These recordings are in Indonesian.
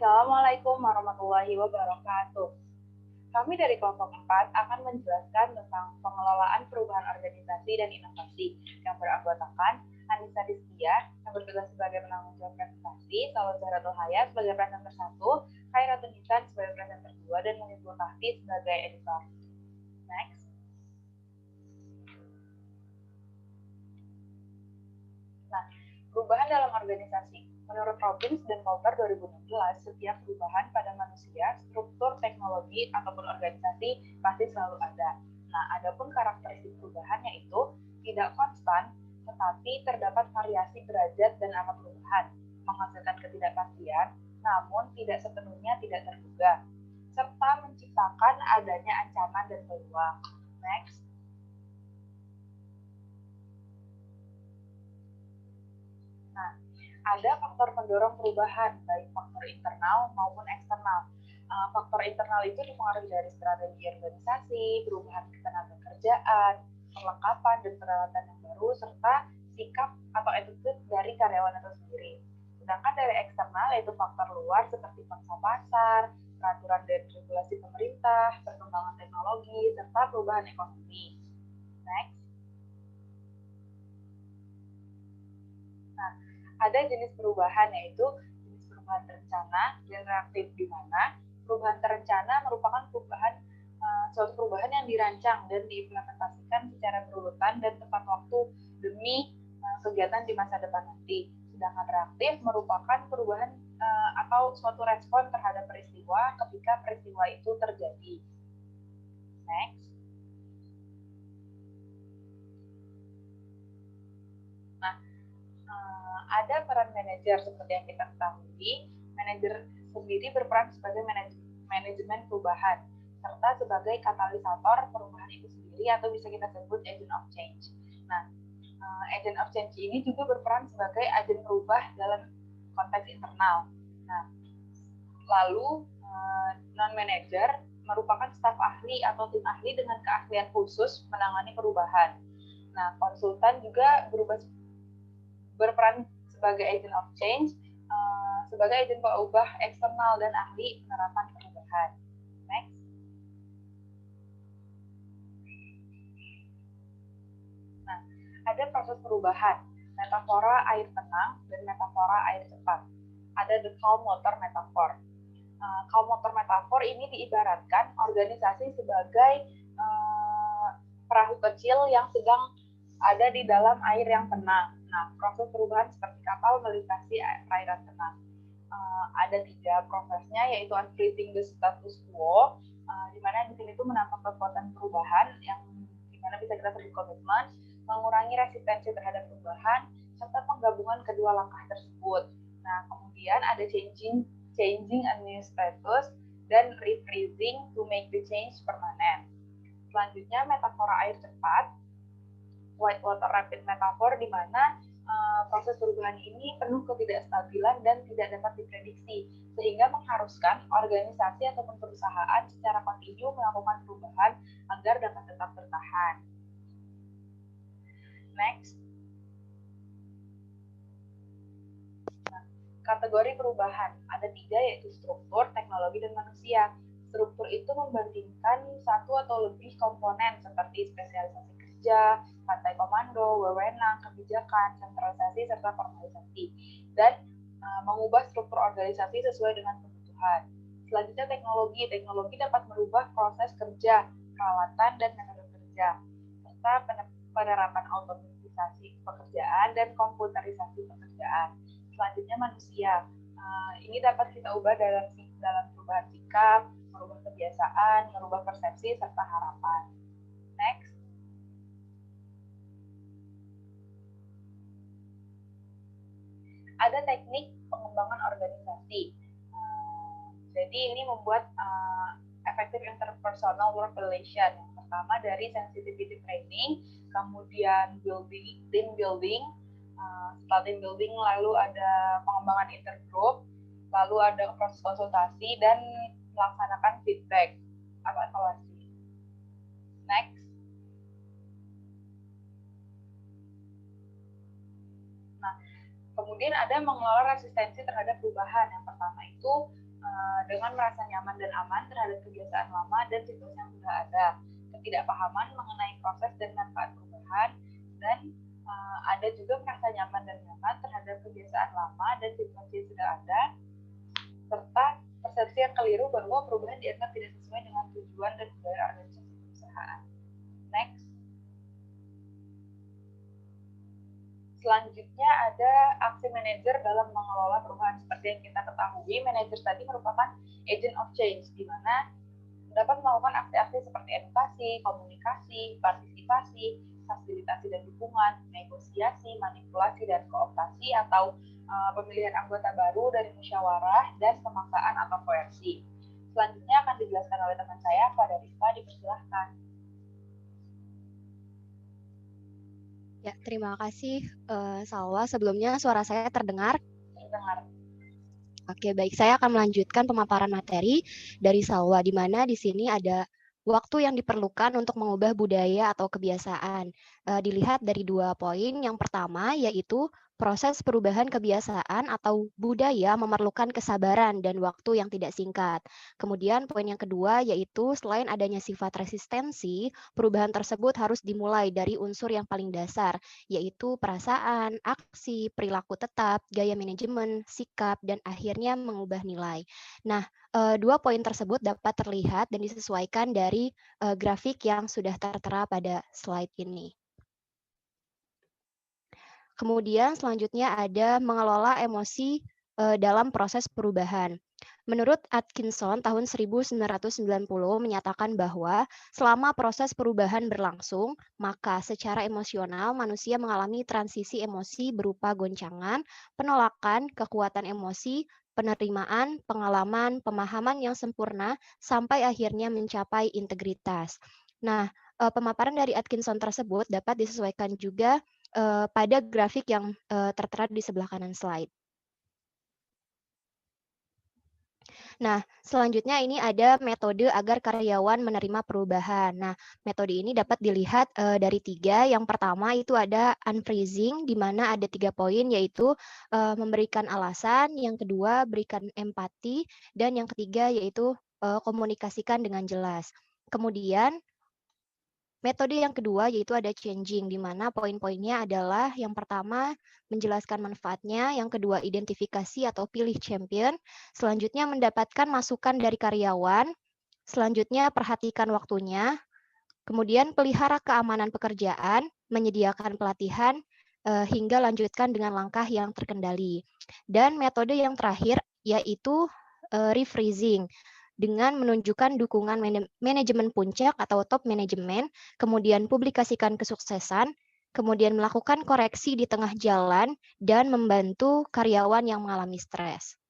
Assalamualaikum warahmatullahi wabarakatuh. Kami dari kelompok 4 akan menjelaskan tentang pengelolaan perubahan organisasi dan inovasi yang beranggotakan Anissa Rizkia yang bertugas sebagai penanggung jawab presentasi, Salwa Zahratul Hayat sebagai presenter 1, Khairatun Hisan sebagai presenter 2, dan Munibul Kahfi sebagai editor. Next. Nah, perubahan dalam organisasi. Menurut Robbins dan Coulter 2016, setiap perubahan pada manusia, struktur, teknologi, ataupun organisasi pasti selalu ada. Nah, adapun karakteristik perubahan yaitu tidak konstan, tetapi terdapat variasi derajat dan angka perubahan, menghasilkan ketidakpastian, namun tidak sepenuhnya tidak terduga, serta menciptakan adanya ancaman dan peluang. Next. Nah, ada faktor pendorong perubahan, baik faktor internal maupun eksternal. Faktor internal itu dipengaruhi dari strategi organisasi, perubahan ketenaga kerjaan, perlengkapan dan peralatan yang baru, serta sikap atau attitude dari karyawan itu sendiri. Sedangkan dari eksternal yaitu faktor luar seperti pangsa pasar, peraturan dan regulasi pemerintah, perkembangan teknologi, serta perubahan ekonomi. Next. Nah, ada jenis perubahan yaitu jenis perubahan terencana dan reaktif, di mana perubahan terencana merupakan suatu perubahan yang dirancang dan diimplementasikan secara berurutan dan tepat waktu demi kegiatan di masa depan nanti. Sedangkan reaktif merupakan perubahan atau suatu respon terhadap peristiwa ketika peristiwa itu terjadi. Next. Nah, ada peran manajer seperti yang kita ketahui. Manajer sendiri berperan sebagai manajemen perubahan serta sebagai katalisator perubahan itu sendiri atau bisa kita sebut agent of change. Nah, agent of change ini juga berperan sebagai agen perubah dalam konteks internal. Nah, lalu non-manager merupakan staf ahli atau tim ahli dengan keahlian khusus menangani perubahan. Nah, konsultan juga berperan sebagai agent of change, sebagai agen pengubah eksternal dan ahli penerapan perubahan. Next. Nah, ada proses perubahan, metafora air tenang dan metafora air cepat. Ada the calm water metaphor. Calm water metaphor ini diibaratkan organisasi sebagai perahu kecil yang sedang ada di dalam air yang tenang. Nah, proses perubahan seperti kapal melintasi perairan tenang. Ada 3 prosesnya, yaitu unfreezing the status quo, di mana di sini itu menambah kekuatan perubahan yang dimana bisa kita sebut komitmen, mengurangi resistensi terhadap perubahan, serta penggabungan kedua langkah tersebut. Nah, kemudian ada changing a new status dan refreezing to make the change permanent. Selanjutnya metafora air cepat, white water rapid metaphor, di mana proses perubahan ini penuh ketidakstabilan dan tidak dapat diprediksi, sehingga mengharuskan organisasi ataupun perusahaan secara kontinu melakukan perubahan agar dapat tetap bertahan. Next. Nah, kategori perubahan ada 3, yaitu struktur, teknologi, dan manusia. Struktur itu membandingkan satu atau lebih komponen seperti spesialisasi kerja, rantai komando, wewenang, kebijakan, sentralisasi, serta formalisasi, dan mengubah struktur organisasi sesuai dengan kebutuhan. Selanjutnya teknologi. Teknologi dapat merubah proses kerja, peralatan, dan metode kerja, serta penerapan otomatisasi pekerjaan dan komputerisasi pekerjaan. Selanjutnya manusia. Ini dapat kita ubah dalam perubahan sikap, merubah kebiasaan, merubah persepsi, serta harapan. Next. Ada teknik pengembangan organisasi. Jadi ini membuat effective interpersonal work relation. Yang pertama dari sensitivity training, kemudian team building, setelah team building lalu ada pengembangan intergroup, lalu ada proses konsultasi dan melaksanakan feedback atau evaluasi. Next. Nah, kemudian ada mengelola resistensi terhadap perubahan. Yang pertama itu dengan merasa nyaman dan aman terhadap kebiasaan lama dan situasi yang sudah ada, ketidakpahaman mengenai proses dan manfaat perubahan, dan ada juga merasa nyaman dan nyaman terhadap kebiasaan lama dan situasi yang sudah ada, serta persepsi yang keliru bahwa perubahan dianggap tidak sesuai dengan tujuan dan budaya organisasi perusahaan. Next. Selanjutnya ada aksi manajer dalam mengelola perubahan. Seperti yang kita ketahui, manajer tadi merupakan agent of change, di mana dapat melakukan aksi-aksi seperti edukasi, komunikasi, partisipasi, fasilitasi dan dukungan, negosiasi, manipulasi dan kooptasi, atau pemilihan anggota baru dari musyawarah dan pemaksaan atau koersi. Selanjutnya akan dijelaskan oleh teman saya, Pak Rizka, dipersilahkan. Ya, terima kasih, Salwa. Sebelumnya suara saya terdengar? Terdengar. Oke, baik. Saya akan melanjutkan pemaparan materi dari Salwa, di mana di sini ada waktu yang diperlukan untuk mengubah budaya atau kebiasaan. Dilihat dari 2 poin. Yang pertama yaitu proses perubahan kebiasaan atau budaya memerlukan kesabaran dan waktu yang tidak singkat. Kemudian poin yang kedua yaitu selain adanya sifat resistensi, perubahan tersebut harus dimulai dari unsur yang paling dasar, yaitu perasaan, aksi, perilaku tetap, gaya manajemen, sikap, dan akhirnya mengubah nilai. Nah, 2 poin tersebut dapat terlihat dan disesuaikan dari grafik yang sudah tertera pada slide ini. Kemudian selanjutnya ada mengelola emosi dalam proses perubahan. Menurut Atkinson tahun 1990 menyatakan bahwa selama proses perubahan berlangsung, maka secara emosional manusia mengalami transisi emosi berupa goncangan, penolakan, kekuatan emosi, penerimaan, pengalaman, pemahaman yang sempurna, sampai akhirnya mencapai integritas. Nah, pemaparan dari Atkinson tersebut dapat disesuaikan juga pada grafik yang tertera di sebelah kanan slide. Nah, selanjutnya ini ada metode agar karyawan menerima perubahan. Nah, metode ini dapat dilihat dari 3. Yang pertama itu ada unfreezing, di mana ada 3 poin, yaitu memberikan alasan, yang kedua berikan empati, dan yang ketiga yaitu komunikasikan dengan jelas. Kemudian metode yang kedua yaitu ada changing, di mana poin-poinnya adalah yang pertama menjelaskan manfaatnya, yang kedua identifikasi atau pilih champion, selanjutnya mendapatkan masukan dari karyawan, selanjutnya perhatikan waktunya, kemudian pelihara keamanan pekerjaan, menyediakan pelatihan, hingga lanjutkan dengan langkah yang terkendali. Dan metode yang terakhir yaitu refreezing, dengan menunjukkan dukungan manajemen puncak atau top manajemen, kemudian publikasikan kesuksesan, kemudian melakukan koreksi di tengah jalan, dan membantu karyawan yang mengalami stres.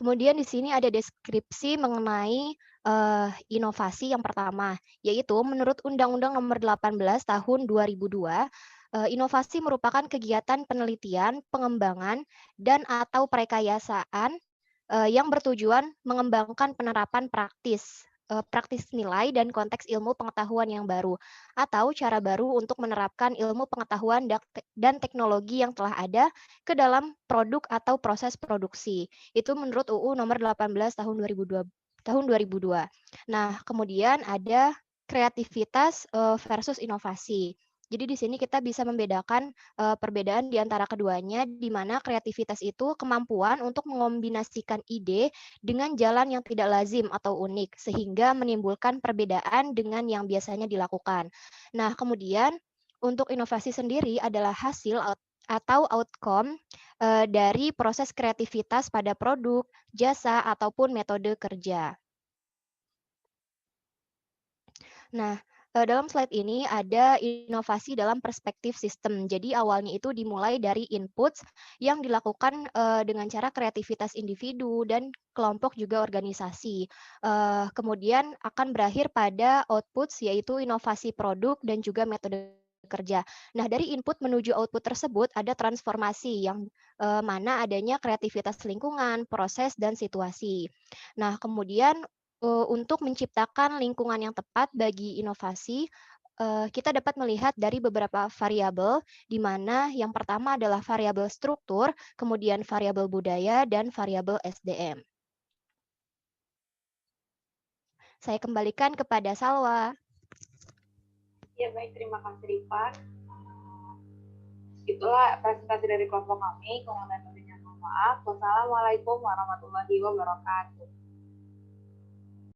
Kemudian di sini ada deskripsi mengenai inovasi yang pertama, yaitu menurut Undang-Undang Nomor 18 Tahun 2002, inovasi merupakan kegiatan penelitian, pengembangan, dan atau perekayasaan yang bertujuan mengembangkan penerapan praktis nilai dan konteks ilmu pengetahuan yang baru, atau cara baru untuk menerapkan ilmu pengetahuan dan teknologi yang telah ada ke dalam produk atau proses produksi. Itu menurut UU nomor 18 tahun 2002. Nah, kemudian ada kreativitas versus inovasi. Jadi di sini kita bisa membedakan perbedaan di antara keduanya, di mana kreativitas itu kemampuan untuk mengombinasikan ide dengan jalan yang tidak lazim atau unik, sehingga menimbulkan perbedaan dengan yang biasanya dilakukan. Nah, kemudian untuk inovasi sendiri adalah hasil atau outcome dari proses kreativitas pada produk, jasa, ataupun metode kerja. Nah, dalam slide ini ada inovasi dalam perspektif sistem. Jadi awalnya itu dimulai dari inputs yang dilakukan dengan cara kreativitas individu dan kelompok juga organisasi. Kemudian akan berakhir pada outputs yaitu inovasi produk dan juga metode kerja. Nah, dari input menuju output tersebut ada transformasi yang mana adanya kreativitas lingkungan, proses, dan situasi. Nah, kemudian untuk menciptakan lingkungan yang tepat bagi inovasi, kita dapat melihat dari beberapa variabel, di mana yang pertama adalah variabel struktur, kemudian variabel budaya, dan variabel SDM. Saya kembalikan kepada Salwa. Ya, baik. Terima kasih, Rifan. Itulah presentasi dari kelompok kami. Kurang dan lebihnya mohon maaf. Wassalamualaikum warahmatullahi wabarakatuh.